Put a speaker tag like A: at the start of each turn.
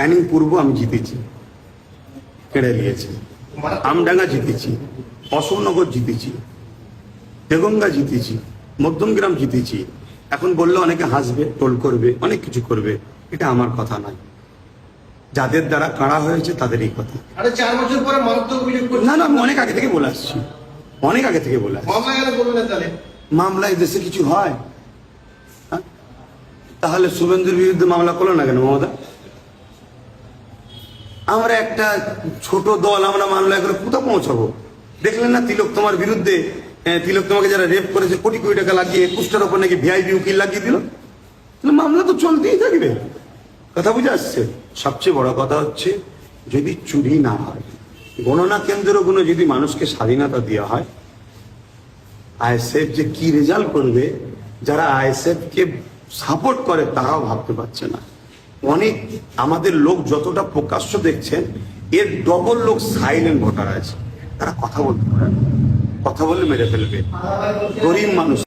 A: ক্যানিং পূর্ব আমি জিতেছি, কেড়ে নিয়েছে। আমডাঙ্গা জিতেছি, অশোকনগর জিতেছি, দেগঙ্গা জিতেছি, মধ্যমগ্রাম জিতেছি। এখন বললে অনেকে হাসবে, টোল করবে, অনেক কিছু করবে। এটা আমার কথা নয়, যাদের দ্বারা কাড়া হয়েছে তাদের এই কথা।
B: 4 বছর পরে মারাত্মক অভিযোগ করছে।
A: না না, আমি অনেক আগে থেকে বলে আসছি, অনেক আগে থেকে বলে আসছি।
B: মামলা গেলে বলবেন তাহলে?
A: মামলায় দেশে কিছু হয়? হ্যাঁ? তাহলে শুভেন্দুর বিরুদ্ধে মামলা করলো না কেন মমতা? আমরা একটা ছোট দল, আমরা মামলা করে কোথাও পৌঁছাবো? দেখলেন না তিলক তোমার বিরুদ্ধে, তিলক তোমাকে যারা রেপ করেছে কোটি কোটি টাকা লাগিয়ে 21টার উপর নাকি ভিআইপি উকিল লাগিয়ে দিল। তাহলে মামলা তো চলতেই থাকবে। কথা বুঝে আসছে? সবচেয়ে বড় কথা হচ্ছে, যদি চুরি না হয়, গণনা কেন্দ্রগুলো যদি মানুষকে স্বাধীনতা দেওয়া হয়, আইএসএফ যে কি রেজাল্ট করবে, যারা আইএসএফ কে সাপোর্ট করে তারাও ভাবতে পারছে না। অনেক আমাদের লোক যতটা প্রকাশ্য দেখছেন, এর ডবল লোক সাইলেন্ট ভোটার আছে, তারা কথা বলতে পারে না, কথা বললে মেরে ফেলবে। গরিব মানুষ।